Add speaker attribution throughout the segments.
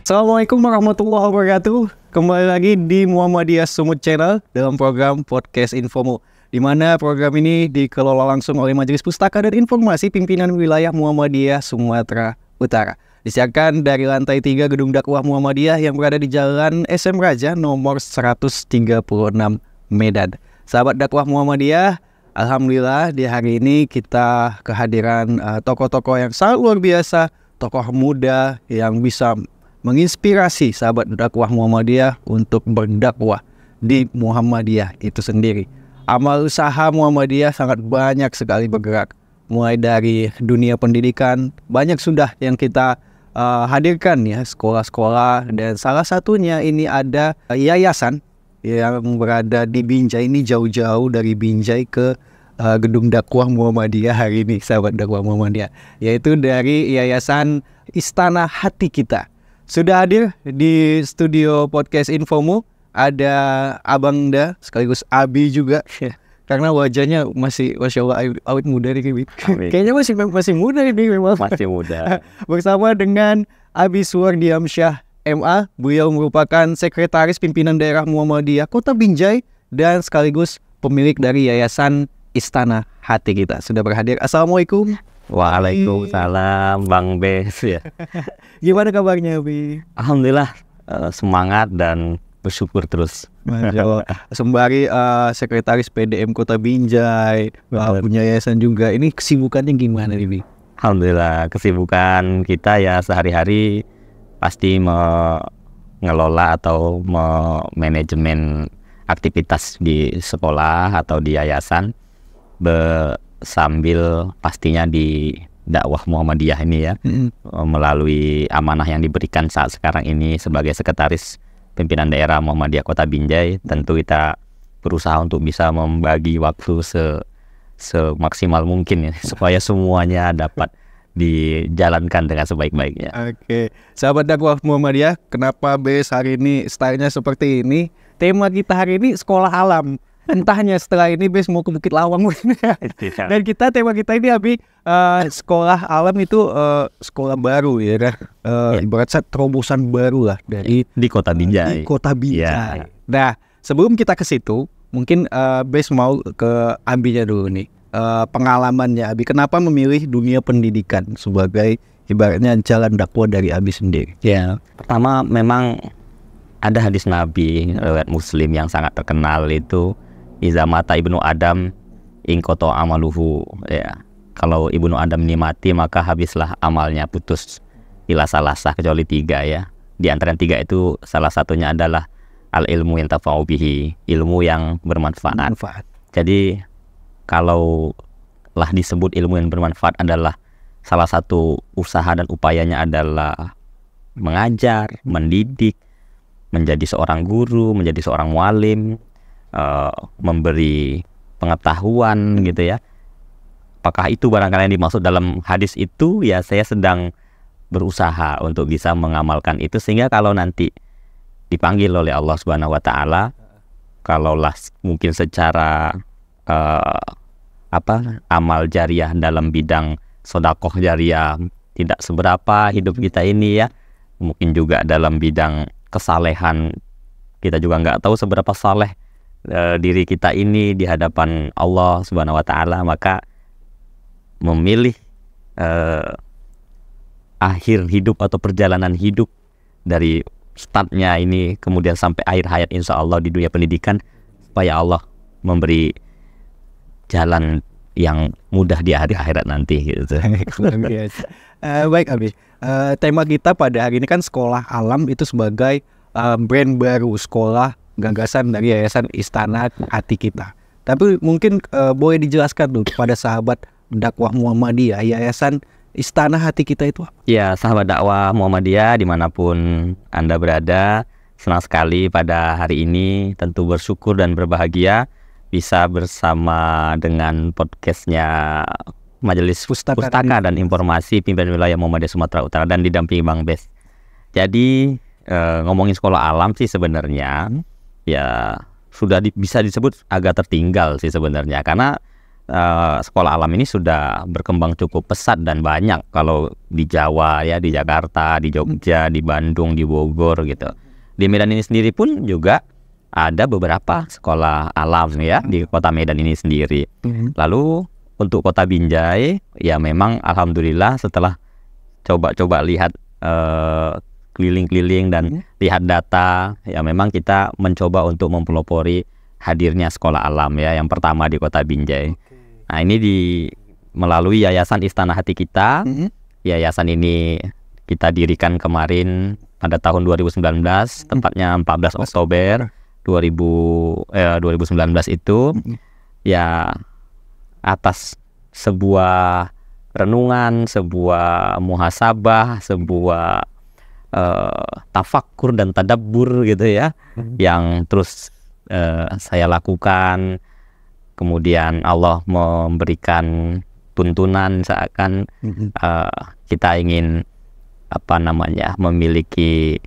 Speaker 1: Assalamualaikum warahmatullahi wabarakatuh. Kembali lagi di Muhammadiyah Sumut Channel dalam program Podcast Infomu, di mana program ini dikelola langsung oleh Majelis Pustaka dan Informasi Pimpinan Wilayah Muhammadiyah Sumatera Utara. Disiarkan dari lantai 3 Gedung Dakwah Muhammadiyah yang berada di Jalan SM Raja nomor 136 Medan. Sahabat dakwah Muhammadiyah, alhamdulillah di hari ini kita kehadiran tokoh-tokoh yang sangat luar biasa, tokoh muda yang bisa menginspirasi sahabat dakwah Muhammadiyah untuk berdakwah di Muhammadiyah itu sendiri. Amal usaha Muhammadiyah sangat banyak sekali bergerak, mulai dari dunia pendidikan, banyak sudah yang kita hadirkan ya, sekolah-sekolah, dan salah satunya ini ada yayasan yang berada di Binjai, ini jauh-jauh dari Binjai ke Gedung Dakwah Muhammadiyah hari ini, sahabat dakwah Muhammadiyah, yaitu dari Yayasan Istana Hati Kita. Sudah hadir di studio Podcast Infomu ada Abang Da sekaligus Abi juga, karena wajahnya masih Masya Allah awet muda nih. Kayaknya masih muda ini memang. Masih muda. Bersama dengan Abi Suwardiamsyah MA, beliau merupakan Sekretaris Pimpinan Daerah Muhammadiyah Kota Binjai dan sekaligus pemilik dari Yayasan Istana Hati Kita. Sudah berhadir. Assalamualaikum.
Speaker 2: Waalaikumsalam Bang Bes ya.
Speaker 1: Gimana kabarnya Abi?
Speaker 2: Alhamdulillah semangat dan bersyukur terus.
Speaker 1: Masya Allah. Sembari Sekretaris PDM Kota Binjai, punya yayasan juga. Ini kesibukannya gimana nih?
Speaker 2: Alhamdulillah kesibukan kita ya sehari-hari pasti mengelola atau manajemen aktivitas di sekolah atau di yayasan sambil pastinya di dakwah Muhammadiyah ini ya, melalui amanah yang diberikan saat sekarang ini sebagai Sekretaris Pimpinan Daerah Muhammadiyah Kota Binjai. Tentu kita berusaha untuk bisa membagi waktu semaksimal mungkin ya, supaya semuanya dapat dijalankan dengan sebaik-baiknya.
Speaker 1: Oke, sahabat dakwah Muhammadiyah, kenapa Bes hari ini stylenya seperti ini? Tema kita hari ini sekolah alam. Entahnya setelah ini Bes mau ke Bukit Lawang. Dan tema kita ini Abi, sekolah alam itu sekolah baru ya kan, ibarat terobosan baru lah dari
Speaker 2: di Kota Binjai.
Speaker 1: Di Kota Binjai.
Speaker 2: Ya.
Speaker 1: Nah, sebelum kita ke situ, mungkin Bes mau ke Abinya dulu nih. Pengalamannya Abi, kenapa memilih dunia pendidikan sebagai ibaratnya jalan dakwah dari Abi sendiri?
Speaker 2: Ya, pertama memang ada hadis Nabi riwayat Muslim yang sangat terkenal, itu Iza mata ibnu Adam ingkoto amaluhu, ya. Kalau ibnu Adam ini mati maka habislah amalnya, putus ilasa-lasa kecuali 3 ya. Di antara 3 itu salah satunya adalah al ilmu yang tafa'u bihi, ilmu yang bermanfaat. Jadi kalau lah disebut ilmu yang bermanfaat adalah salah satu usaha dan upayanya adalah mengajar, mendidik, menjadi seorang guru, menjadi seorang mualim, memberi pengetahuan gitu ya. Apakah itu barangkali yang dimaksud dalam hadis itu? Ya, saya sedang berusaha untuk bisa mengamalkan itu, sehingga kalau nanti dipanggil oleh Allah Subhanahu wa taala, kalaulah mungkin secara amal jariah dalam bidang sedekah jariah tidak seberapa hidup kita ini ya, mungkin juga dalam bidang kesalehan kita juga nggak tahu seberapa saleh diri kita ini di hadapan Allah Subhanahu wa taala, maka memilih akhir hidup atau perjalanan hidup dari startnya ini kemudian sampai akhir hayat insya Allah di dunia pendidikan, supaya Allah memberi jalan yang mudah di hari akhirat nanti gitu.
Speaker 1: Baik Abi, tema kita pada hari ini kan sekolah alam itu sebagai brand baru, sekolah gagasan dari Yayasan Istana Hati Kita. Tapi mungkin boleh dijelaskan dulu kepada sahabat dakwah Muhammadiyah, Yayasan Istana Hati Kita itu apa?
Speaker 2: Ya, sahabat dakwah Muhammadiyah dimanapun Anda berada, senang sekali pada hari ini, tentu bersyukur dan berbahagia bisa bersama dengan podcastnya Majelis Pustaka dan Informasi Pimpinan Wilayah Muhammadiyah Sumatera Utara dan didampingi Bang Bes. Jadi ngomongin sekolah alam sih sebenarnya ya sudah bisa disebut agak tertinggal sih sebenarnya, karena sekolah alam ini sudah berkembang cukup pesat dan banyak. Kalau di Jawa ya, di Jakarta, di Jogja, di Bandung, di Bogor gitu. Di Medan ini sendiri pun juga ada beberapa sekolah alam ya di kota Medan ini sendiri. Lalu untuk kota Binjai ya memang alhamdulillah setelah coba-coba lihat keliling-keliling dan lihat data ya memang kita mencoba untuk mempelopori hadirnya sekolah alam ya yang pertama di kota Binjai. Nah ini melalui Yayasan Istana Hati Kita. Yayasan ini kita dirikan kemarin pada tahun 2019, tepatnya 14 Oktober 2019 itu ya atas sebuah renungan, sebuah muhasabah, sebuah tafakur dan tadabbur gitu ya yang terus saya lakukan. Kemudian Allah memberikan tuntunan seakan kita ingin memiliki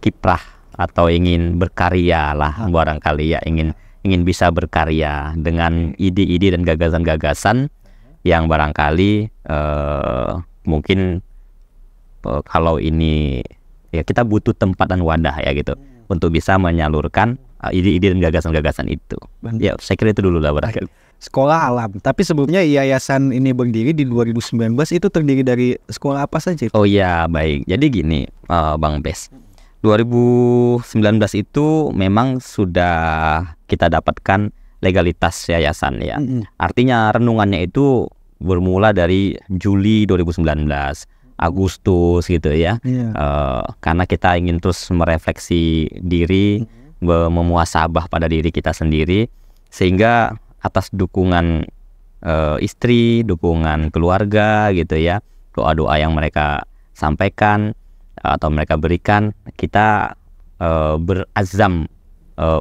Speaker 2: kiprah atau ingin berkarya lah barangkali ya, ingin bisa berkarya dengan ide-ide dan gagasan-gagasan yang barangkali mungkin kalau ini ya kita butuh tempat dan wadah ya gitu untuk bisa menyalurkan ide-ide dan gagasan-gagasan itu. Ya, saya kira itu dulu lah barangkali.
Speaker 1: Sekolah alam. Tapi sebelumnya yayasan ini berdiri di 2019 itu terdiri dari sekolah apa saja?
Speaker 2: Oh iya, baik. Jadi gini, Bang Bes. 2019 itu memang sudah kita dapatkan legalitas yayasan ya. Artinya renungannya itu bermula dari Juli 2019. Agustus gitu ya, karena kita ingin terus merefleksi diri, memuhasabah pada diri kita sendiri, sehingga atas dukungan istri, dukungan keluarga gitu ya, doa-doa yang mereka sampaikan atau mereka berikan, kita berazam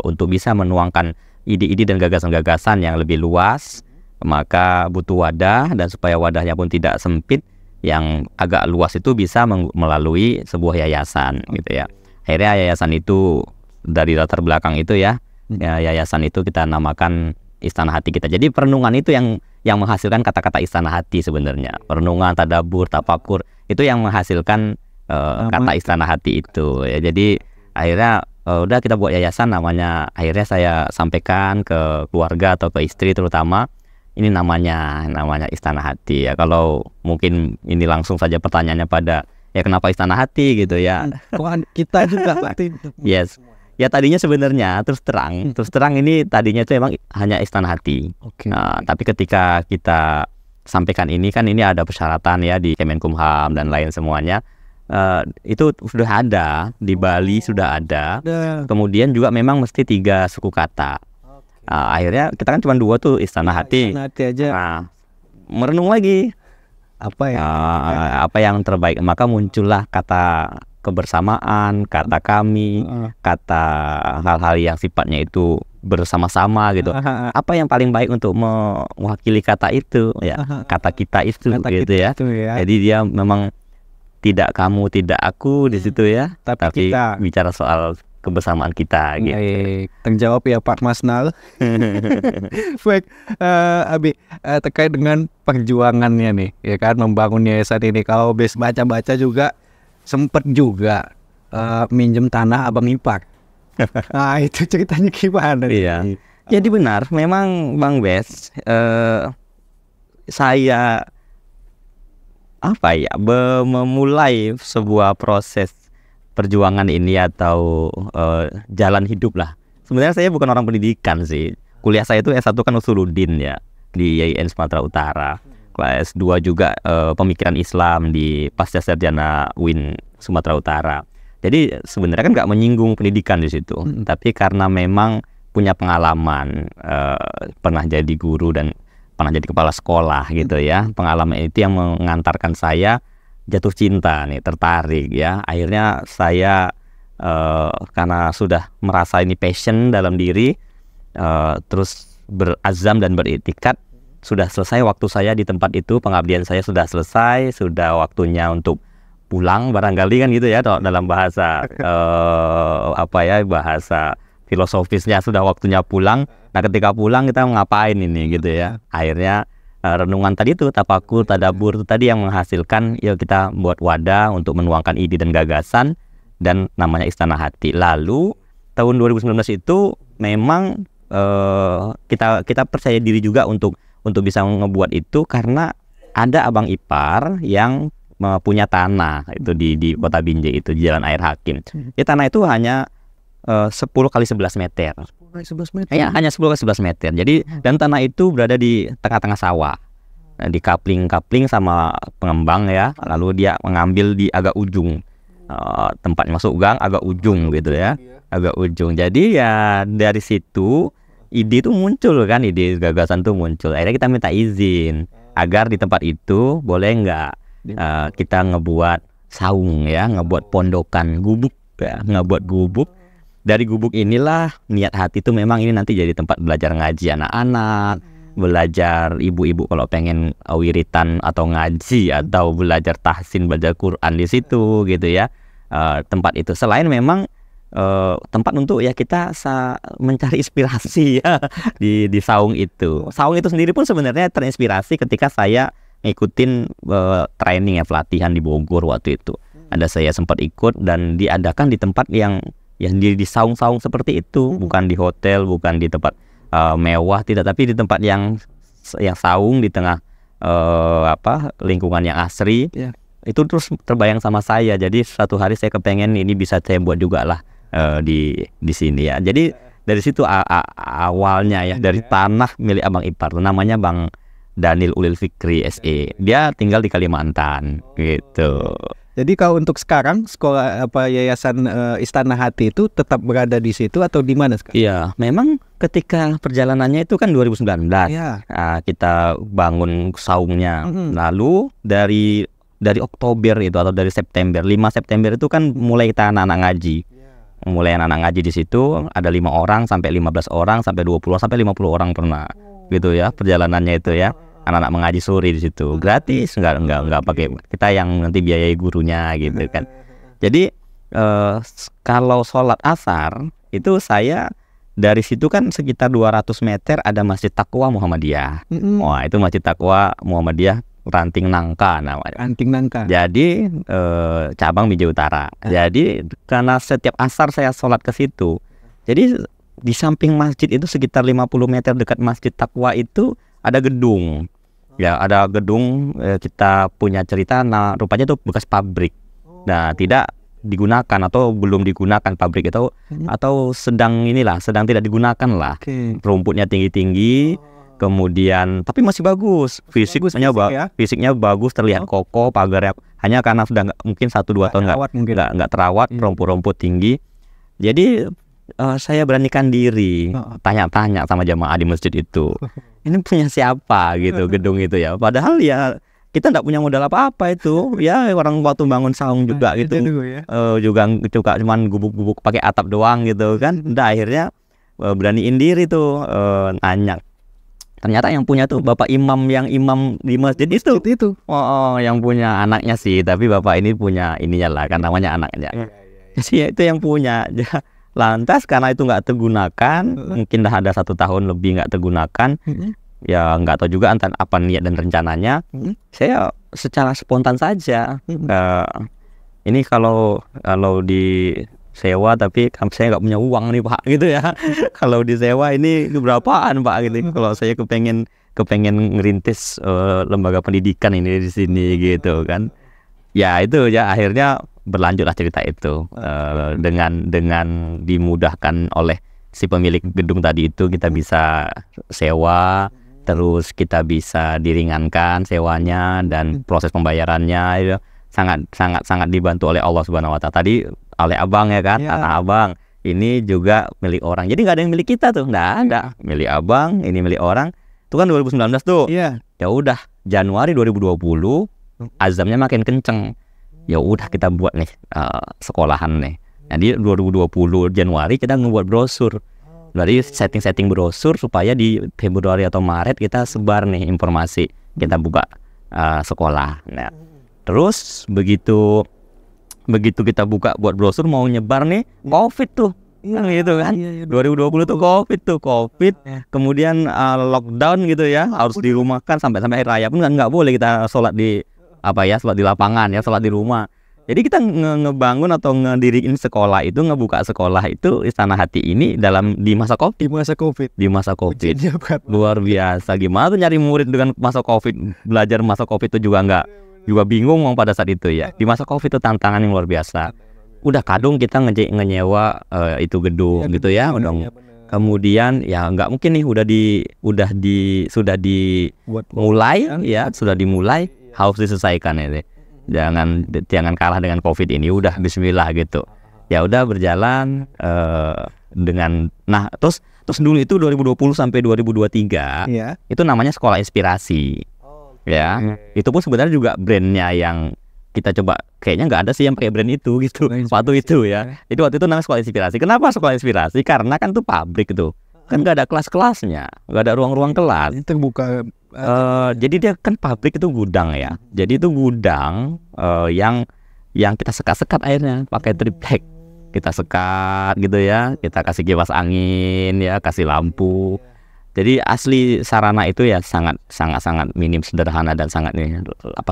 Speaker 2: untuk bisa menuangkan ide-ide dan gagasan-gagasan yang lebih luas. Maka butuh wadah, dan supaya wadahnya pun tidak sempit, yang agak luas itu bisa melalui sebuah yayasan gitu ya. Akhirnya yayasan itu dari latar belakang itu ya, yayasan itu kita namakan Istana Hati Kita. Jadi perenungan itu yang menghasilkan kata-kata Istana Hati sebenarnya. Perenungan, tadabbur, tafakur itu yang menghasilkan kata Istana Hati itu ya. Jadi akhirnya udah kita buat yayasan namanya, akhirnya saya sampaikan ke keluarga atau ke istri terutama, ini namanya Istana Hati ya. Kalau mungkin ini langsung saja pertanyaannya pada ya kenapa Istana Hati gitu ya.
Speaker 1: Kita juga berarti.
Speaker 2: Yes. Ya tadinya sebenarnya terus terang ini tadinya itu emang hanya Istana Hati. Nah, tapi ketika kita sampaikan ini kan ini ada persyaratan ya di Kemenkumham dan lain semuanya. Itu sudah ada di Bali, sudah ada. Kemudian juga memang mesti 3 suku kata. Akhirnya kita kan cuma 2 tuh, Istana Hati.
Speaker 1: Istana Hati aja.
Speaker 2: Nah, merenung lagi apa yang terbaik, maka muncullah kata kebersamaan, kata kami, kata hal-hal yang sifatnya itu bersama-sama gitu. Apa yang paling baik untuk mewakili kata itu ya, kata kita itu gitu ya. Jadi dia memang tidak kamu, tidak aku di situ ya, tapi kita bicara soal kebersamaan kita gitu.
Speaker 1: Terjawab ya Pak Masnal. Baik, Abi, terkait dengan perjuangannya nih ya kan, membangun yayasan ini. Kalau Bes baca-baca juga sempet juga minjem tanah Abang Ipar. Nah itu ceritanya gimana?
Speaker 2: Iya. Jadi benar, memang Bang Bes, saya memulai sebuah proses perjuangan ini atau jalan hidup lah. Sebenarnya saya bukan orang pendidikan sih. Kuliah saya itu S1 kan Usuluddin ya di IAIN Sumatera Utara. Kelas S2 juga pemikiran Islam di Pasca Sarjana UIN Sumatera Utara. Jadi sebenarnya kan nggak menyinggung pendidikan di situ. Tapi karena memang punya pengalaman, pernah jadi guru dan pernah jadi kepala sekolah gitu ya. Pengalaman itu yang mengantarkan saya jatuh cinta nih, tertarik ya. Akhirnya saya karena sudah merasa ini passion dalam diri, terus berazam dan beriktikad, sudah selesai waktu saya di tempat itu, pengabdian saya sudah selesai, sudah waktunya untuk pulang barangkali kan gitu ya, dalam bahasa bahasa filosofisnya sudah waktunya pulang, Nah ketika pulang kita ngapain ini gitu ya. Akhirnya renungan tadi itu, tafakur, tadabur itu tadi yang menghasilkan ya kita buat wadah untuk menuangkan ide dan gagasan, dan namanya Istana Hati. Lalu tahun 2019 itu memang kita percaya diri juga untuk bisa ngebuat itu, karena ada abang ipar yang punya tanah itu di Kota Binjai, itu di Jalan Air Hakim. Ya, tanah itu hanya 10 kali 11 meter.
Speaker 1: 11 meter.
Speaker 2: Ya, hanya 10 kali 11 meter. Jadi dan tanah itu berada di tengah-tengah sawah. Nah, di kapling sama pengembang ya. Lalu dia mengambil di agak ujung. Tempat masuk gang agak ujung gitu ya. Agak ujung. Jadi ya dari situ ide itu muncul kan, ide gagasan itu muncul. Akhirnya kita minta izin agar di tempat itu boleh nggak kita ngebuat saung ya, ngebuat pondokan gubuk ya, ngebuat gubuk. Dari gubuk inilah niat hati itu memang ini nanti jadi tempat belajar ngaji anak-anak, belajar ibu-ibu kalau pengen wiritan atau ngaji atau belajar tahsin, belajar Quran di situ gitu ya. Tempat itu selain memang tempat untuk ya kita mencari inspirasi ya di saung itu. Saung itu sendiri pun sebenarnya terinspirasi ketika saya ngikutin training ya, pelatihan di Bogor waktu itu. Ada saya sempat ikut dan diadakan di tempat yang di saung-saung seperti itu, bukan di hotel, bukan di tempat mewah, tidak, tapi di tempat yang saung di tengah lingkungan yang asri. Itu terus terbayang sama saya. Jadi suatu hari saya kepengen ini bisa saya buat juga lah di sini ya. Jadi dari situ awalnya ya, dari tanah milik abang ipar, namanya Bang Daniel Ulil Fikri SE. Dia tinggal di Kalimantan gitu.
Speaker 1: Jadi kalau untuk sekarang sekolah yayasan Istana Hati itu tetap berada di situ atau di mana sekarang?
Speaker 2: Iya, memang ketika perjalanannya itu kan 2019.
Speaker 1: Ya.
Speaker 2: Kita bangun saungnya. Lalu dari Oktober itu atau dari September, 5 September itu kan mulai kita anak-anak ngaji. Mulai anak-anak ngaji di situ ada 5 orang sampai 15 orang sampai 20 sampai 50 orang pernah. Gitu ya perjalanannya itu ya. Anak-anak mengaji sore di situ gratis, nggak pakai, kita yang nanti biayai gurunya gitu kan. Jadi kalau sholat asar itu saya dari situ kan sekitar 200 meter ada Masjid Taqwa Muhammadiyah. Wah, itu Masjid Taqwa Muhammadiyah Ranting Nangka namanya.
Speaker 1: Ranting Nangka.
Speaker 2: Jadi cabang Binjai Utara. Jadi karena setiap asar saya sholat ke situ. Jadi di samping masjid itu sekitar 50 meter dekat Masjid Taqwa itu ada gedung. Ya, ada gedung, kita punya cerita, nah rupanya itu bekas pabrik. Nah, tidak digunakan atau belum digunakan pabrik itu, atau sedang tidak digunakan lah. Rumputnya tinggi-tinggi, kemudian tapi masih bagus. Fisiknya bagus, terlihat kokoh, pagarnya hanya karena sudah mungkin 1-2 tahun nggak terawat, rumput-rumput tinggi. Jadi saya beranikan diri tanya-tanya sama jamaah di masjid itu. Ini punya siapa gitu gedung itu ya. Padahal ya kita nggak punya modal apa-apa itu. Ya orang waktu bangun saung juga gitu. Juga cuman gubuk-gubuk pakai atap doang gitu kan. Udah akhirnya beraniin diri tuh nanya. Ternyata yang punya tuh bapak imam di masjid itu. Oh, yang punya anaknya sih. Tapi bapak ini punya ininya lah kan, namanya anaknya. Jadi ya itu yang punya. Lantas karena itu nggak tergunakan, mungkin dah ada 1 tahun lebih nggak tergunakan, ya nggak tahu juga apa niat dan rencananya. Saya secara spontan saja, ini kalau disewa tapi saya nggak punya uang nih Pak gitu ya. Kalau disewa ini berapaan Pak gitu. Kalau saya kepengen ngerintis lembaga pendidikan ini di sini gitu kan. Ya itu ya akhirnya berlanjutlah cerita itu dengan dimudahkan oleh si pemilik gedung tadi itu, kita bisa sewa, terus kita bisa diringankan sewanya dan proses pembayarannya itu sangat dibantu oleh Allah Subhanahu wa Ta'ala. Tadi oleh abang ya kan, tanah abang ini juga milik orang, jadi nggak ada yang milik kita tuh, nggak ada, milik abang, ini milik orang. Itu kan 2019 tuh. Ya udah Januari 2020 azamnya makin kenceng. Ya udah kita buat nih sekolahan nih. Jadi 2020 Januari kita ngebuat brosur. Berarti setting brosur supaya di Februari atau Maret kita sebar nih informasi. Kita buka sekolah. Nah, terus begitu kita buka buat brosur mau nyebar nih, COVID tuh. kan gitu kan.
Speaker 1: Iya,
Speaker 2: 2020 tuh COVID. Kemudian lockdown gitu ya, harus dirumahkan sampai hari raya pun nggak boleh kita sholat di sholat di lapangan ya, sholat di rumah. Jadi kita ngebangun atau ngediriin sekolah itu, ngebuka sekolah itu Istana Hati ini di masa COVID. Di masa COVID. Luar biasa. Gimana tuh nyari murid dengan masa COVID, belajar masa COVID itu juga bingung pada saat itu ya. Di masa COVID itu tantangan yang luar biasa. Udah kadung kita nyewa itu gedung gitu ya, kemudian ya nggak mungkin nih sudah dimulai harus diselesaikan ya. Jangan kalah dengan COVID ini, udah bismillah gitu. Ya udah berjalan terus dulu itu 2020 sampai 2023 itu namanya Sekolah Inspirasi. Ya, itu pun sebenarnya juga brandnya yang kita coba, kayaknya nggak ada sih yang pakai brand itu gitu waktu itu ya. Jadi waktu itu namanya Sekolah Inspirasi. Kenapa Sekolah Inspirasi? Karena kan tuh pabrik itu kan nggak ada kelas-kelasnya, nggak ada ruang-ruang kelas.
Speaker 1: Itu terbuka.
Speaker 2: Jadi dia kan pabrik itu gudang ya. Jadi itu gudang yang kita sekat-sekat airnya pakai triplek. Kita sekat gitu ya, kita kasih kipas angin ya, kasih lampu. Jadi asli sarana itu ya sangat minim, sederhana dan sangat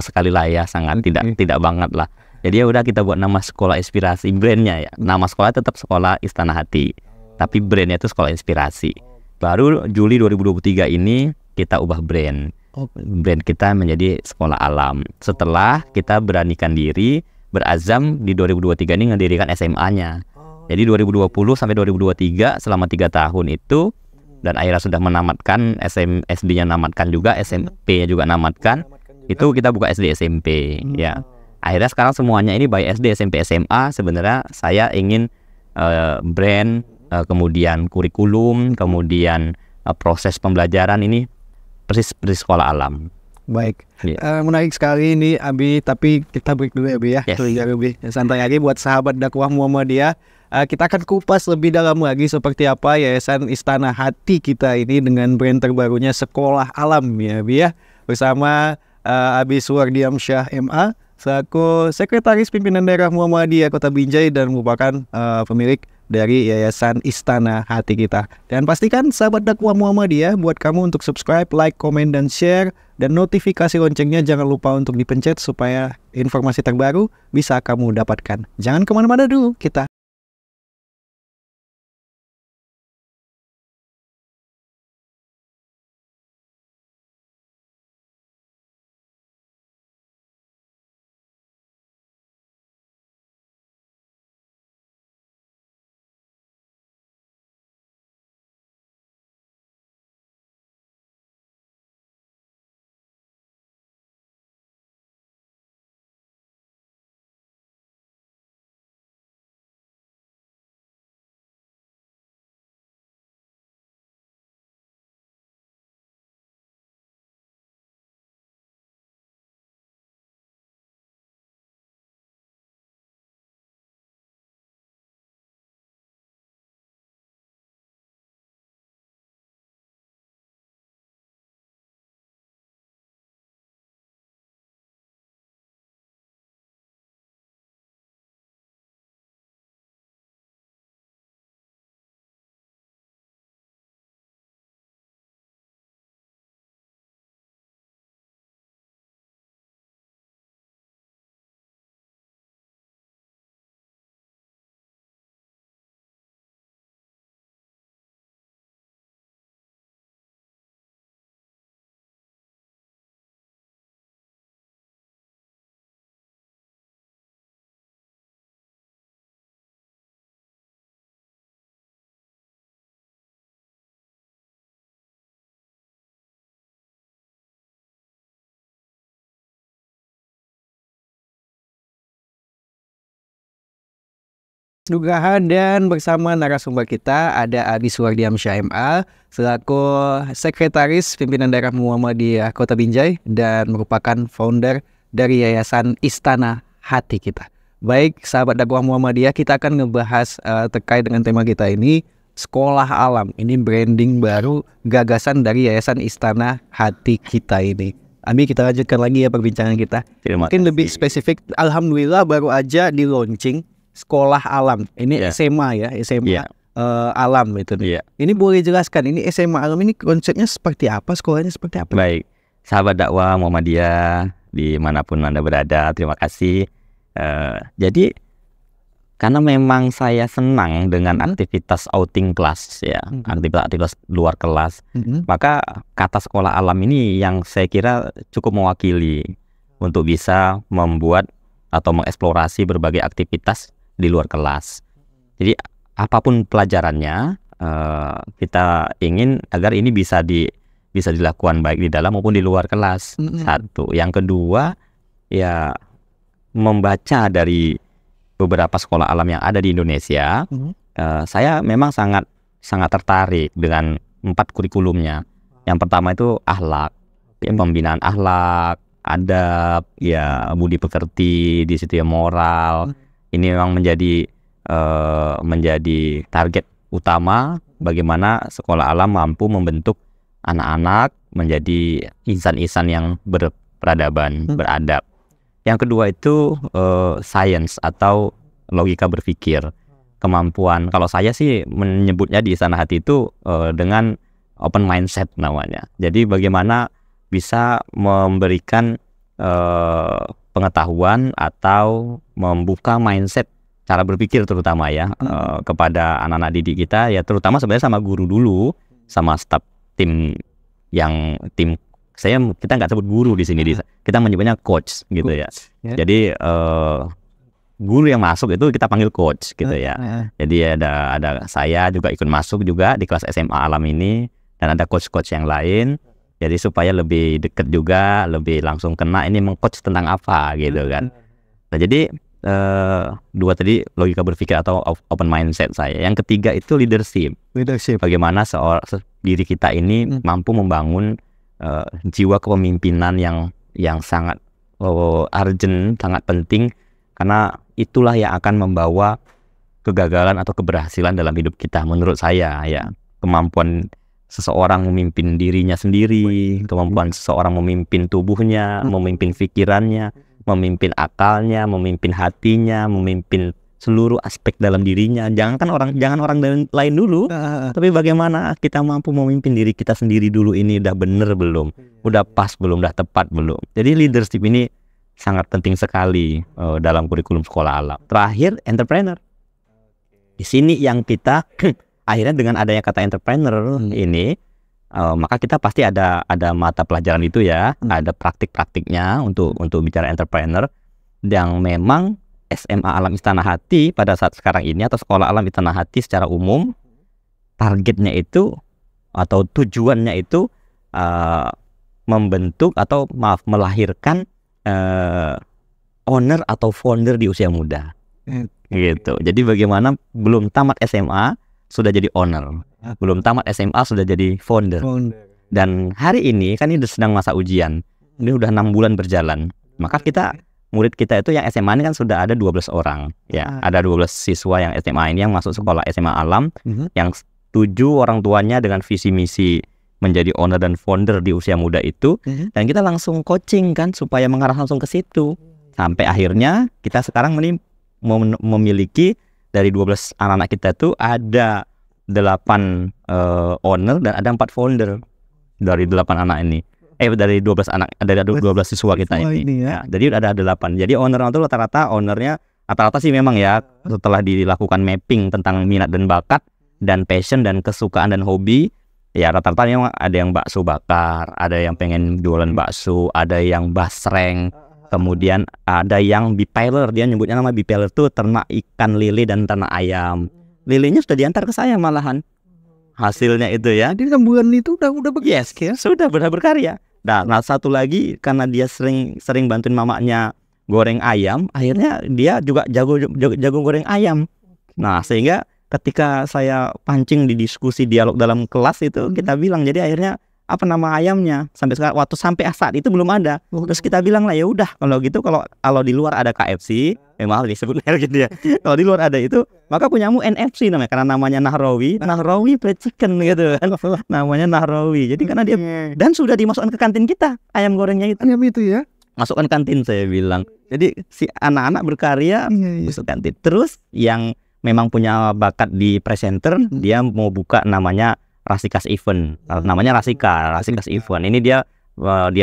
Speaker 2: sekali lah ya, sangat tidak banget lah. Jadi ya udah kita buat nama Sekolah Inspirasi, brandnya ya. Nama sekolah tetap Sekolah Istana Hati, tapi brandnya itu Sekolah Inspirasi. Baru Juli 2023 ini kita ubah brand. Brand kita menjadi Sekolah Alam. Setelah kita beranikan diri, berazam di 2023 ini ngedirikan SMA-nya. Jadi 2020 sampai 2023 selama 3 tahun itu, dan akhirnya sudah menamatkan SD-nya, namatkan juga SMP-nya juga namatkan. Itu kita buka SD SMP ya. Akhirnya sekarang semuanya ini baik SD, SMP, SMA. Sebenarnya saya ingin brand, kemudian kurikulum, kemudian proses pembelajaran ini persis seperti Sekolah Alam.
Speaker 1: Baik, menarik sekali ini Abi, tapi kita break dulu ya Abi ya. Abi, santai lagi buat sahabat dakwah Muhammadiyah. Kita akan kupas lebih dalam lagi seperti apa Yayasan Istana Hati kita ini dengan brand terbarunya Sekolah Alam ya Abi ya. Bersama Abi Suwardiamsyah MA selaku Sekretaris Pimpinan Daerah Muhammadiyah Kota Binjai dan merupakan pemilik dari Yayasan Istana Hati kita. Dan pastikan sahabat dakwah Muhammadiyah buat kamu untuk subscribe, like, komen, dan share. Dan notifikasi loncengnya jangan lupa untuk dipencet supaya informasi terbaru bisa kamu dapatkan. Jangan kemana-mana dulu, kita Nugraha dan bersama narasumber kita ada Abi Suwardiamsyah MA selaku Sekretaris Pimpinan Daerah Muhammadiyah Kota Binjai dan merupakan founder dari Yayasan Istana Hati kita. Baik sahabat dakwah Muhammadiyah, kita akan ngebahas terkait dengan tema kita ini, Sekolah Alam. Ini branding baru gagasan dari Yayasan Istana Hati kita ini. Abi, kita lanjutkan lagi ya perbincangan kita. Mungkin lebih spesifik, alhamdulillah baru aja di launching Sekolah Alam. Ini SMA ya, SMA. alam itu.
Speaker 2: Iya.
Speaker 1: Ini boleh jelaskan, ini SMA alam ini konsepnya seperti apa, sekolahnya seperti apa?
Speaker 2: Baik, sahabat dakwah Muhammadiyah dimanapun Anda berada, terima kasih. Jadi karena memang saya senang dengan aktivitas outing kelas ya, aktivitas luar kelas, maka kata sekolah alam ini yang saya kira cukup mewakili untuk bisa membuat atau mengeksplorasi berbagai aktivitas di luar kelas. Jadi apapun pelajarannya, kita ingin agar ini bisa dilakukan baik di dalam maupun di luar kelas. Satu, yang kedua ya membaca dari beberapa sekolah alam yang ada di Indonesia. Saya memang sangat tertarik dengan 4 kurikulumnya. Yang pertama itu akhlak, pembinaan akhlak, adab, ya budi pekerti, di situ ya moral. Ini memang menjadi target utama bagaimana sekolah alam mampu membentuk anak-anak menjadi insan-insan yang berperadaban, beradab. Yang kedua itu science atau logika berpikir, kemampuan. Kalau saya sih menyebutnya di Istana Hati itu dengan open mindset namanya. Jadi bagaimana bisa memberikan pengetahuan atau membuka mindset cara berpikir terutama ya kepada anak-anak didik kita ya, terutama sebenarnya sama guru dulu, sama staf tim kita nggak sebut guru di sini, kita menyebutnya coach gitu ya. Jadi guru yang masuk itu kita panggil coach gitu ya. Jadi ada saya juga ikut masuk juga di kelas SMA alam ini, dan ada coach-coach yang lain. Jadi supaya lebih dekat juga, lebih langsung kena ini meng-coach tentang apa gitu kan. Nah jadi dua tadi logika berpikir atau open mindset saya. Yang ketiga itu leadership. Bagaimana diri kita ini mampu membangun jiwa kepemimpinan yang sangat urgent, sangat penting, karena itulah yang akan membawa kegagalan atau keberhasilan dalam hidup kita menurut saya ya. Kemampuan seseorang memimpin dirinya sendiri, kemampuan seseorang memimpin tubuhnya, memimpin pikirannya, memimpin akalnya, memimpin hatinya, memimpin seluruh aspek dalam dirinya. Jangan orang lain dulu, tapi bagaimana kita mampu memimpin diri kita sendiri dulu. Ini udah bener belum? Udah pas belum? Udah tepat belum? Jadi leadership ini sangat penting sekali dalam kurikulum sekolah alam. Terakhir, entrepreneur. Di sini yang kita akhirnya dengan adanya kata entrepreneur ini, maka kita pasti ada mata pelajaran itu ya, ada praktik-praktiknya untuk bicara entrepreneur, yang memang SMA Alam Istana Hati pada saat sekarang ini atau Sekolah Alam Istana Hati secara umum targetnya itu atau tujuannya itu membentuk atau melahirkan owner atau founder di usia muda gitu. Jadi bagaimana belum tamat SMA sudah jadi owner, belum tamat SMA sudah jadi founder. Dan hari ini kan ini sedang masa ujian, ini udah 6 bulan berjalan, maka murid kita itu yang SMA ini kan sudah ada 12 orang ya, ada 12 siswa yang SMA ini yang masuk sekolah SMA Alam, yang 7 orang tuanya dengan visi misi menjadi owner dan founder di usia muda itu, dan kita langsung coaching kan supaya mengarah langsung ke situ, sampai akhirnya kita sekarang memiliki dari 12 anak-anak kita itu ada 8 owner dan ada 4 founder dari 8 anak ini. Dari 12 anak, dari 12 siswa kita ini. Ya. Jadi ada 8. Jadi owner itu rata-rata ownernya rata-rata sih memang ya, setelah dilakukan mapping tentang minat dan bakat dan passion dan kesukaan dan hobi, ya rata-rata memang ada yang bakso bakar, ada yang pengen jualan bakso, ada yang basreng, kemudian ada yang bipiler, dia nyebutnya nama bipiler tuh ternak ikan lele dan ternak ayam. Lelenya sudah diantar ke saya malahan. Hasilnya itu ya.
Speaker 1: Jadi 6 bulan itu udah
Speaker 2: yes, ya? Sudah berkarya. Nah, satu lagi karena dia sering bantuin mamanya goreng ayam, akhirnya dia juga jago goreng ayam. Nah, sehingga ketika saya pancing di diskusi dialog dalam kelas itu, kita bilang jadi akhirnya apa nama ayamnya sampai sekarang, sampai saat itu belum ada. Terus kita bilang lah ya udah kalau gitu, kalau di luar ada KFC, maaf disebut merek gitu ya. Kalau di luar ada itu, maka punyamu NFC namanya, karena namanya Nahrawi fried chicken gitu kan. Namanya Nahrawi. Jadi karena dia dan sudah dimasukkan ke kantin kita ayam gorengnya itu.
Speaker 1: Ayam itu ya.
Speaker 2: Masukkan kantin saya bilang. Jadi si anak-anak berkarya masuk kantin. Terus yang memang punya bakat di presenter, dia mau buka namanya Rasikas Event, namanya Rasikas Event. Ini dia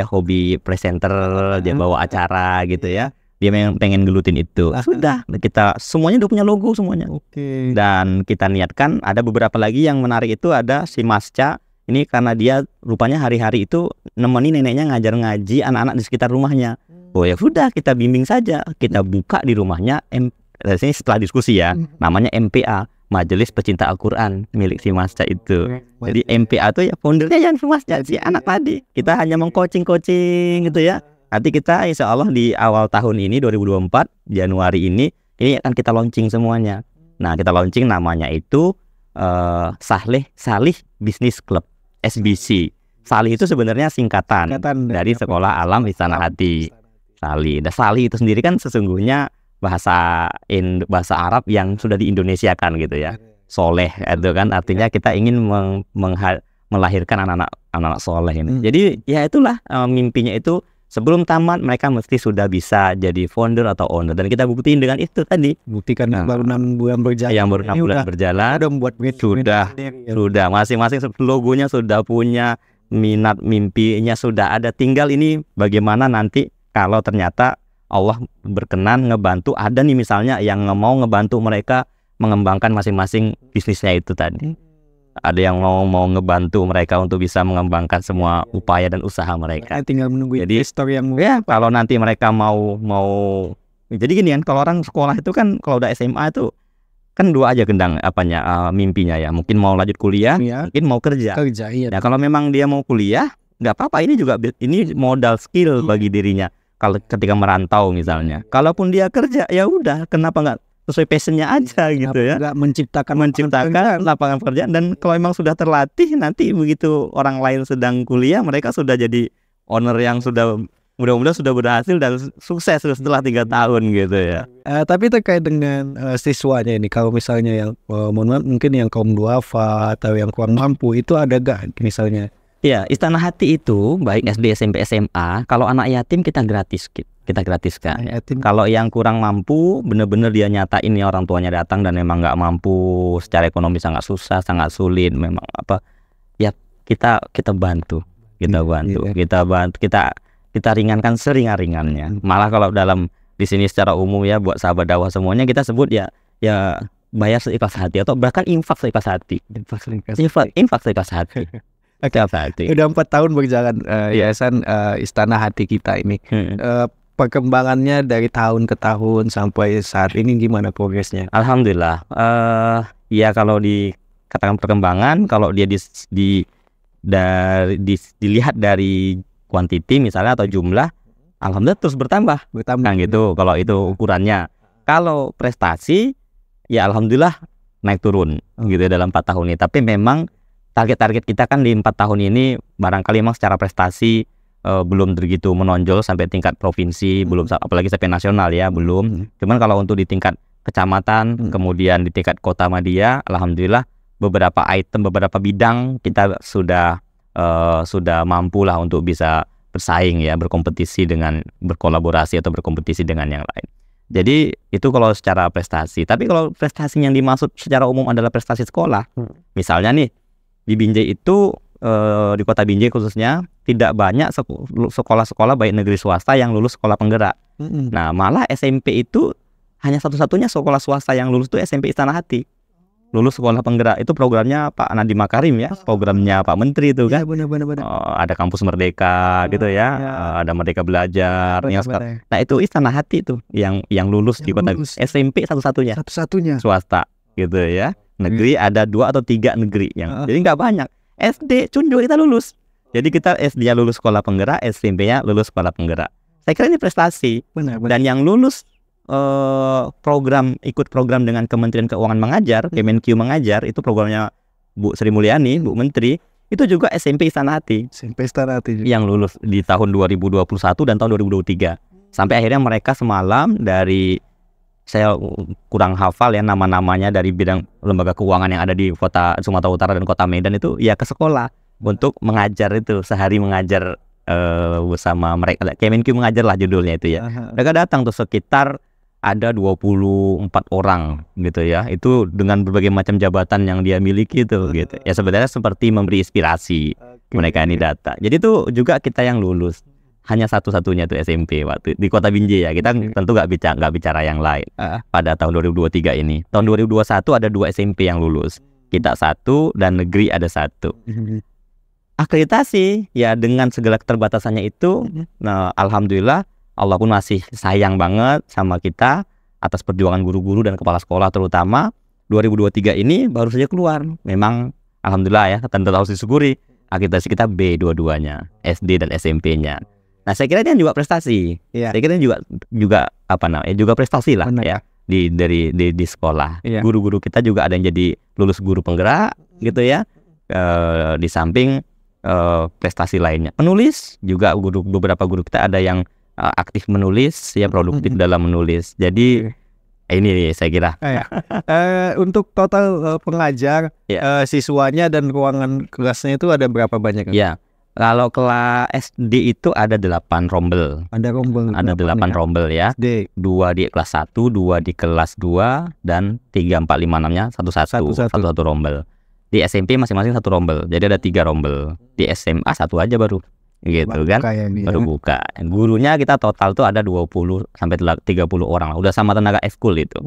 Speaker 2: hobi presenter, dia bawa acara gitu ya. Dia memang pengen gelutin itu. Sudah, kita semuanya udah punya logo semuanya.
Speaker 1: Oke.
Speaker 2: Dan kita niatkan ada beberapa lagi yang menarik itu ada si Masca. Ini karena dia rupanya hari-hari itu nemeni neneknya ngajar ngaji anak-anak di sekitar rumahnya. Oh ya sudah, kita bimbing saja. Kita buka di rumahnya. Ini setelah diskusi ya, namanya MPA, Majelis Pecinta Al-Quran, milik si Masca itu. Jadi MPA itu ya foundernya yang si Masca, si anak tadi. Kita hanya mengcoaching gitu ya. Nanti kita insya Allah di awal tahun ini 2024 Januari ini akan kita launching semuanya. Nah, kita launching namanya itu Salih Business Club, SBC. Salih itu sebenarnya singkatan dari Sekolah Alam Istana Hati. Salih. Dan Salih itu sendiri kan sesungguhnya bahasa Arab yang sudah diindonesiakan gitu ya. Soleh itu kan artinya kita ingin melahirkan anak-anak soleh ini. Jadi ya itulah mimpinya itu. Sebelum tamat mereka mesti sudah bisa jadi founder atau owner, dan kita buktiin dengan itu tadi.
Speaker 1: Buktikan baru 6 bulan berjalan.
Speaker 2: Yang baru 6 bulan berjalan.
Speaker 1: Udah membuat
Speaker 2: sudah masing-masing logonya sudah punya, minat mimpinya sudah ada. Tinggal ini bagaimana nanti kalau ternyata Allah berkenan ngebantu, ada nih misalnya yang mau ngebantu mereka mengembangkan masing-masing bisnisnya itu tadi. Ada yang mau ngebantu mereka untuk bisa mengembangkan semua upaya dan usaha mereka.
Speaker 1: Tinggal menunggu investor yang
Speaker 2: ya kalau nanti mereka mau jadi gini kan, kalau orang sekolah itu kan kalau udah SMA itu kan dua aja gendang mimpinya ya. Mungkin mau lanjut kuliah, mungkin mau kerja.
Speaker 1: Iya.
Speaker 2: Nah, kalau memang dia mau kuliah nggak apa-apa, ini modal skill bagi dirinya. Kalau ketika merantau misalnya, kalaupun dia kerja ya udah, kenapa nggak sesuai passionnya aja gitu ya,
Speaker 1: nggak menciptakan
Speaker 2: lapangan pekerjaan. Dan kalau memang sudah terlatih, nanti begitu orang lain sedang kuliah, mereka sudah jadi owner yang sudah mudah-mudahan sudah berhasil dan sukses setelah 3 tahun gitu ya.
Speaker 1: Tapi terkait dengan siswanya ini, kalau misalnya yang mungkin yang kaum duafa atau yang kurang mampu itu ada gak misalnya?
Speaker 2: Ya, Istana Hati itu baik SD, SMP, SMA, kalau anak yatim kita gratiskan. Kalau yang kurang mampu, benar-benar dia nyatain ya orang tuanya datang dan memang nggak mampu secara ekonomi, sangat susah, sangat sulit, memang ya kita bantu, kita ringankan seringan-ringannya. Malah kalau di sini secara umum ya buat sahabat dakwah semuanya kita sebut ya bayar seikhlas hati atau bahkan infak seikhlas hati. Infak seikhlas hati.
Speaker 1: Udah 4 tahun berjalan yayasan Istana Hati kita ini. Perkembangannya dari tahun ke tahun sampai saat ini gimana progresnya?
Speaker 2: Alhamdulillah. Ya kalau dikatakan perkembangan, kalau dia dilihat dari kuantiti misalnya atau jumlah, alhamdulillah terus bertambah kan gitu. Kalau itu ukurannya. Kalau prestasi, ya alhamdulillah naik turun gitu dalam 4 tahun ini. Tapi memang target-target kita kan di 4 tahun ini barangkali memang secara prestasi belum begitu menonjol sampai tingkat provinsi, belum, apalagi sampai nasional ya, belum. Cuman kalau untuk di tingkat kecamatan, kemudian di tingkat kota Madia, alhamdulillah beberapa bidang kita sudah mampu lah untuk bisa bersaing ya, berkolaborasi atau berkompetisi dengan yang lain. Jadi itu kalau secara prestasi. Tapi kalau prestasi yang dimaksud secara umum adalah prestasi sekolah, misalnya nih di Binjai itu di kota Binjai khususnya tidak banyak sekolah-sekolah baik negeri swasta yang lulus sekolah penggerak. Nah malah SMP itu hanya satu-satunya sekolah swasta yang lulus itu SMP Istana Hati. Lulus sekolah penggerak itu programnya Pak Nadiem Makarim ya, programnya Pak Menteri itu kan.
Speaker 1: Benar.
Speaker 2: Ada kampus Merdeka gitu ya, ada Merdeka Belajar. Nah itu Istana Hati itu yang lulus di kota SMP satu-satunya swasta gitu ya. Negeri ada 2 atau 3 negeri yang jadi nggak banyak. SD Cunjo kita lulus. Jadi kita SD-nya lulus sekolah penggerak, SMP-nya lulus sekolah penggerak. Saya kira ini prestasi.
Speaker 1: Benar.
Speaker 2: Dan yang lulus ikut program dengan Kementerian Keuangan Mengajar, Kemenq Mengajar, itu programnya Bu Sri Mulyani, Bu Menteri, itu juga SMP Istana Hati.
Speaker 1: SMP Istana Hati
Speaker 2: yang lulus di tahun 2021 dan tahun 2023. Sampai akhirnya mereka semalam dari, saya kurang hafal ya nama-namanya, dari bidang lembaga keuangan yang ada di kota Sumatera Utara dan kota Medan itu ya ke sekolah untuk mengajar, itu sehari mengajar bersama mereka. Kemenq Mengajar lah judulnya itu ya. Mereka datang tuh sekitar ada 24 orang gitu ya. Itu dengan berbagai macam jabatan yang dia miliki itu gitu. Ya sebenarnya seperti memberi inspirasi mereka ini data. Jadi itu juga kita yang lulus. Hanya satu-satunya tuh SMP waktu di Kota Binjai ya. Kita tentu nggak bicara yang lain. Pada tahun 2023 ini. Tahun 2021 ada 2 SMP yang lulus. Kita 1 dan negeri ada 1. Akreditasi ya dengan segala keterbatasannya itu, nah alhamdulillah Allah pun masih sayang banget sama kita atas perjuangan guru-guru dan kepala sekolah, terutama 2023 ini baru saja keluar. Memang alhamdulillah ya, tentu harus disyukuri, akreditasi kita B dua-duanya, SD dan SMP-nya. Nah saya kira ini juga prestasi. Saya kira ini juga juga prestasi lah. Benar. Ya di sekolah. Guru-guru kita juga ada yang jadi lulus guru penggerak gitu ya. Di samping prestasi lainnya, penulis juga beberapa guru kita ada yang aktif menulis ya, produktif dalam menulis. Jadi ini saya kira.
Speaker 1: Untuk total pengajar, siswanya dan ruangan kelasnya itu ada berapa banyak?
Speaker 2: Ya, kalau kelas SD itu ada 8 rombel.
Speaker 1: Ada
Speaker 2: 8 rombel ya. 2 di kelas 1, 2 di kelas 2, dan 3, 4, 5, 6-nya satu rombel. Di SMP masing-masing 1 rombel. Jadi ada 3 rombel. Di SMA 1 aja baru. Gitu kan, baru buka. Gurunya kita total tuh ada 20 sampai 30 orang lah. Udah sama tenaga ekskul itu.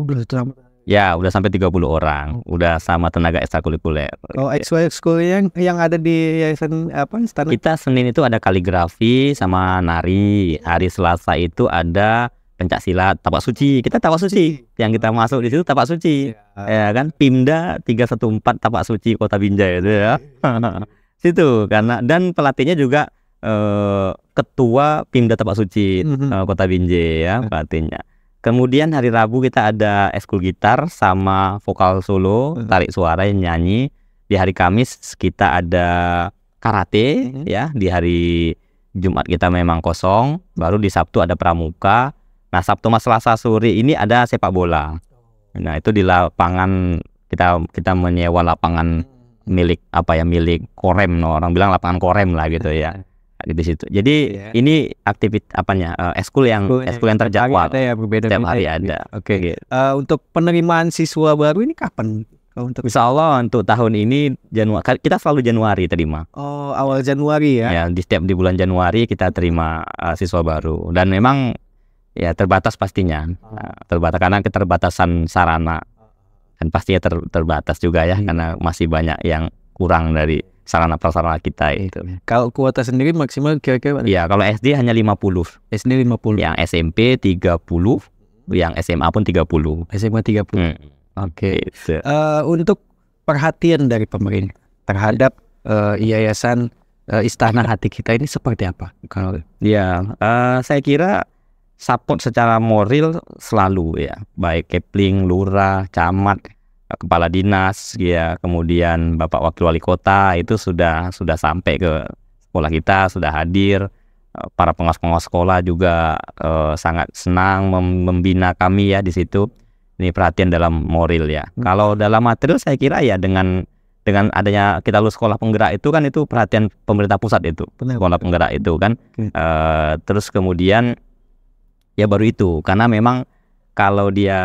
Speaker 2: Ya, udah sampai 30 orang. Udah sama tenaga ekstrakurikuler.
Speaker 1: Oh, ekskul yang ada di yayasan apa? Istana?
Speaker 2: Kita Senin itu ada kaligrafi sama nari. Hari Selasa itu ada pencak silat, tapak suci. Kita tapak suci. Yang kita masuk di situ tapak suci. Ya kan? Pimda 314 tapak suci Kota Binjai itu ya. Situ karena dan pelatihnya juga ketua Pimda Tapak Suci Kota Binjai ya pelatihnya. Kemudian hari Rabu kita ada ekskul gitar sama vokal solo, tarik suara yang nyanyi. Di hari Kamis kita ada karate ya. Di hari Jumat kita memang kosong. Baru di Sabtu ada pramuka. Nah Sabtu sama Selasa sore ini ada sepak bola. Nah itu di lapangan kita menyewa lapangan milik Korem, orang bilang lapangan Korem lah gitu ya. Di situ. Jadi ini ekskul yang terjadwal.
Speaker 1: Ada ya, berbeda
Speaker 2: setiap hari ada.
Speaker 1: Oke. Gitu. Untuk penerimaan siswa baru ini kapan?
Speaker 2: Insya Allah untuk tahun ini Januari, kita selalu Januari terima.
Speaker 1: Oh, awal Januari ya?
Speaker 2: Ya, di bulan Januari kita terima siswa baru. Dan memang ya terbatas pastinya. Terbatas karena keterbatasan sarana. Dan pastinya terbatas juga ya, karena masih banyak yang kurang dari sarana prasarana kita itu.
Speaker 1: Kalau kuota sendiri maksimal kira-kira?
Speaker 2: Ya, kalau SD hanya 50.
Speaker 1: SD 50.
Speaker 2: Yang SMP 30, yang SMA pun 30.
Speaker 1: SMA 30. Oke. Untuk perhatian dari pemerintah terhadap yayasan Istana Hati kita ini seperti apa?
Speaker 2: Saya kira support secara moral selalu ya, baik Kepling, lurah, camat, kepala dinas ya, kemudian Bapak Wakil Wali Kota itu sudah sampai ke sekolah kita, sudah hadir. Para pengawas-pengawas sekolah juga sangat senang membina kami ya di situ. Ini perhatian dalam moral ya. Kalau dalam material saya kira ya dengan adanya kita lulus sekolah penggerak itu kan, itu perhatian pemerintah pusat itu. Sekolah penggerak itu kan. Terus kemudian ya baru itu, karena memang kalau dia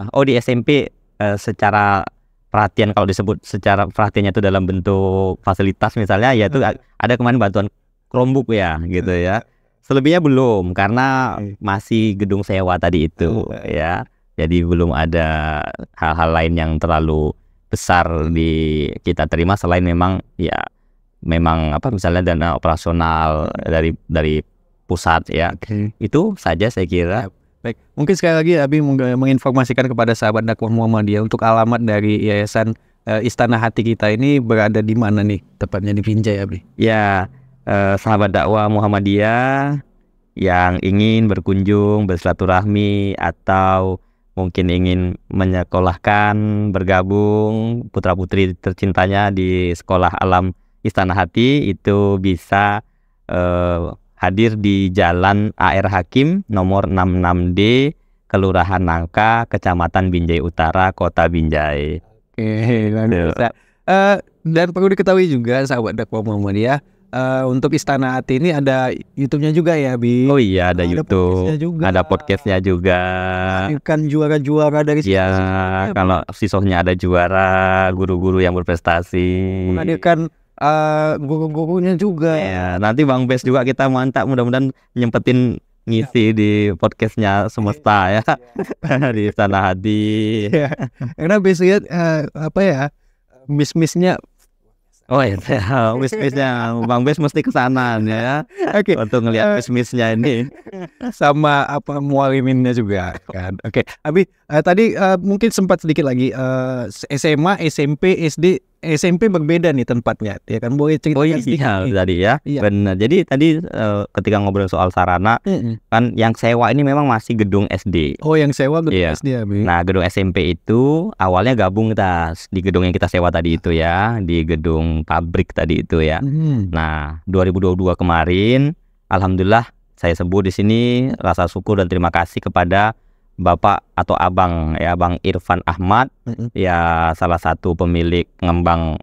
Speaker 2: di SMP secara perhatian, kalau disebut secara perhatiannya itu dalam bentuk fasilitas misalnya, yaitu ada kemarin bantuan Chromebook ya gitu ya. Selebihnya belum, karena masih gedung sewa tadi itu ya. Jadi belum ada hal-hal lain yang terlalu besar kita terima selain memang misalnya dana operasional dari pusat ya. Itu saja saya kira.
Speaker 1: Baik, mungkin sekali lagi Abi menginformasikan kepada sahabat dakwah Muhammadiyah untuk alamat dari Yayasan Istana Hati kita ini berada di mana nih tepatnya di Binjai, Abi?
Speaker 2: Ya, sahabat dakwah Muhammadiyah yang ingin berkunjung, bersilaturahmi, atau mungkin ingin menyekolahkan, bergabung putra-putri tercintanya di Sekolah Alam Istana Hati, itu bisa hadir di Jalan AR Hakim nomor 66D, Kelurahan Nangka, Kecamatan Binjai Utara, Kota Binjai.
Speaker 1: Oke, dan perlu diketahui juga sahabat dakwah Muhammadiyah, untuk Istana Hati ini ada YouTube-nya juga ya, Bi?
Speaker 2: Oh iya, ada
Speaker 1: podcastnya
Speaker 2: YouTube,
Speaker 1: juga.
Speaker 2: ada podcastnya juga.
Speaker 1: Kan juara-juara dari
Speaker 2: Ya, kalau siswanya ada juara, guru-guru yang berprestasi.
Speaker 1: menghadirkan guru-gurunya juga.
Speaker 2: Ya, nanti Bang Bes juga kita mantap, mudah-mudahan nyempetin ngisi di podcastnya Semesta ya. Di Istana Hati.
Speaker 1: Ya. Karena biasanya apa ya, miss-missnya.
Speaker 2: Oh iya, miss-missnya Bang Bes mesti ke sana ya.
Speaker 1: Oke.
Speaker 2: Untuk ngelihat miss-missnya ini.
Speaker 1: Sama apa mualiminnya juga kan. Oke. Abi tadi mungkin sempat sedikit lagi SMA, SMP, SD, SMP berbeda nih tempatnya. Ya kan, boleh cerita
Speaker 2: Oh iya, tadi ya.
Speaker 1: Iya.
Speaker 2: Benar. Jadi tadi ketika ngobrol soal sarana, kan yang sewa ini memang masih gedung SD.
Speaker 1: Oh, yang sewa gedung
Speaker 2: Iya.
Speaker 1: SD, Abi.
Speaker 2: Nah, gedung SMP itu awalnya gabung kita di gedung yang kita sewa tadi itu ya, di gedung pabrik tadi itu ya. Nah, 2022 kemarin, alhamdulillah saya sebut di sini rasa syukur dan terima kasih kepada Bapak atau Abang ya, Bang Irfan Ahmad, ya salah satu pemilik pengembang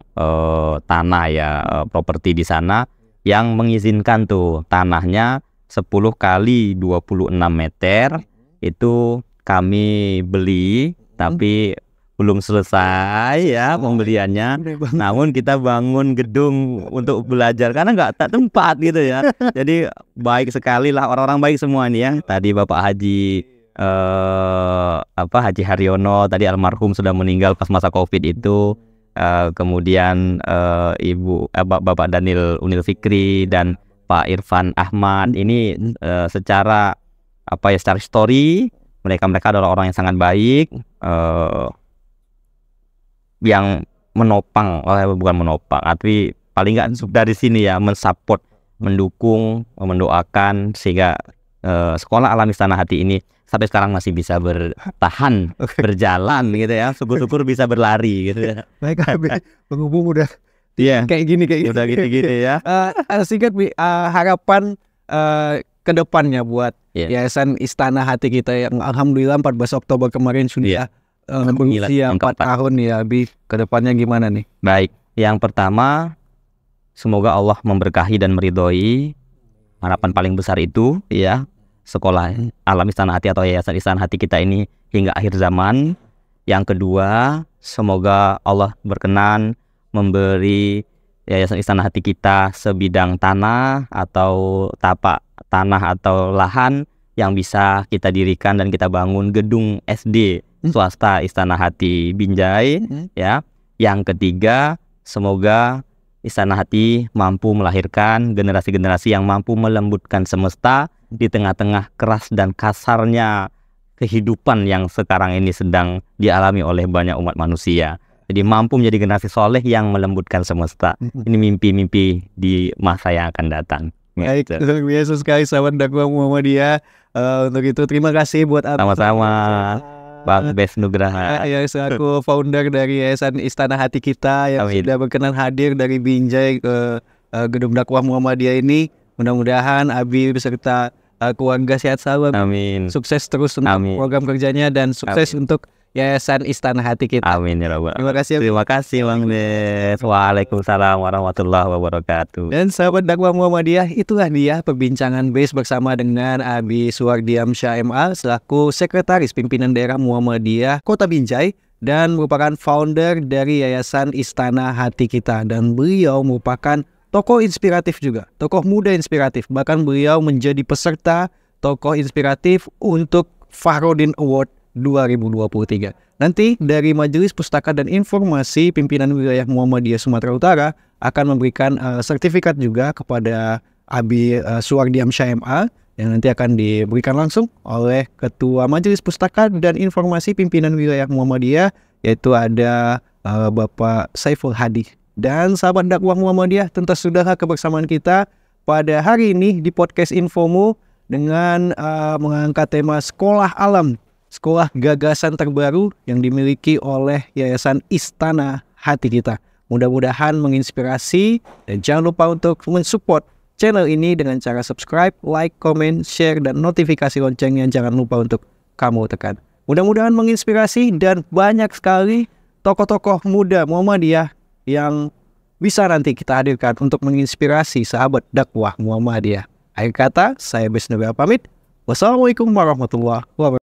Speaker 2: tanah ya, properti di sana yang mengizinkan tuh tanahnya 10 kali 26 meter itu kami beli, tapi belum selesai ya pembeliannya. Namun kita bangun gedung untuk belajar karena nggak tak tempat gitu ya. Jadi baik sekali lah, orang-orang baik semua nih ya. Tadi Bapak Haji Haji Haryono tadi almarhum sudah meninggal pas masa Covid itu. Kemudian Bapak Daniel Unil Fikri dan Pak Irfan Ahmad ini secara story mereka adalah orang yang sangat baik, yang menopang, bukan menopang, tapi paling nggak dari sini ya mensupport, mendukung, mendoakan sehingga sekolah Alam Istana Hati ini sampai sekarang masih bisa bertahan, berjalan gitu ya. Syukur-syukur bisa berlari gitu ya.
Speaker 1: Baik, penghubung udah kayak gini.
Speaker 2: Udah gitu-gitu ya.
Speaker 1: Singkat, harapan kedepannya buat Yayasan Istana Hati kita yang alhamdulillah 14 Oktober kemarin sudah berusia 4 tahun ya, Bi. Kedepannya gimana nih?
Speaker 2: Baik, yang pertama semoga Allah memberkahi dan meridhoi. Harapan paling besar itu ya, sekolah Alam Istana Hati atau Yayasan Istana Hati kita ini hingga akhir zaman. Yang kedua, semoga Allah berkenan memberi Yayasan Istana Hati kita sebidang tanah atau tapak tanah atau lahan yang bisa kita dirikan dan kita bangun gedung SD swasta Istana Hati Binjai ya. Yang ketiga, semoga Istana Hati mampu melahirkan generasi-generasi yang mampu melembutkan semesta di tengah-tengah keras dan kasarnya kehidupan yang sekarang ini sedang dialami oleh banyak umat manusia. Jadi mampu menjadi generasi soleh yang melembutkan semesta. Ini mimpi-mimpi di masa yang akan datang.
Speaker 1: Baik, luar biasa sekali sahabat dakwah Muhammadiyah. Untuk itu terima kasih buat
Speaker 2: sama-sama Bang Bes Nugraha
Speaker 1: yang selaku founder dari Yayasan Istana Hati kita yang sudah berkenan hadir dari Binjai ke gedung dakwah Muhammadiyah ini. Mudah-mudahan Abi beserta keluarga sehat selalu.
Speaker 2: Amin.
Speaker 1: Sukses terus untuk program kerjanya dan sukses untuk Yayasan Istana Hati kita.
Speaker 2: Amin ya Rabbal.
Speaker 1: Terima kasih
Speaker 2: Bang Bes. Waalaikumsalam warahmatullahi wabarakatuh.
Speaker 1: Dan sahabat dakwah Muhammadiyah, itulah dia perbincangan Bes bersama dengan Abi Suwardiamsyah MA selaku Sekretaris Pimpinan Daerah Muhammadiyah Kota Binjai dan merupakan founder dari Yayasan Istana Hati kita. Dan beliau merupakan tokoh inspiratif juga, tokoh muda inspiratif. Bahkan beliau menjadi peserta tokoh inspiratif untuk Fahrudin Award 2023. Nanti dari Majelis Pustaka dan Informasi Pimpinan Wilayah Muhammadiyah Sumatera Utara akan memberikan sertifikat juga kepada Abi Suwardiamsyah MA yang nanti akan diberikan langsung oleh Ketua Majelis Pustaka dan Informasi Pimpinan Wilayah Muhammadiyah, yaitu ada Bapak Saiful Hadi. Dan sahabat dakwah Muhammadiyah, tentu sudah kebersamaan kita pada hari ini di podcast Infomu dengan mengangkat tema Sekolah Alam, sekolah gagasan terbaru yang dimiliki oleh Yayasan Istana Hati kita. Mudah-mudahan menginspirasi dan jangan lupa untuk mensupport channel ini dengan cara subscribe, like, comment, share, dan notifikasi loncengnya jangan lupa untuk kamu tekan. Mudah-mudahan menginspirasi dan banyak sekali tokoh-tokoh muda Muhammadiyah yang bisa nanti kita hadirkan untuk menginspirasi sahabat dakwah Muhammadiyah. Akhir kata, saya Besnabel pamit. Wassalamualaikum warahmatullahi wabarakatuh.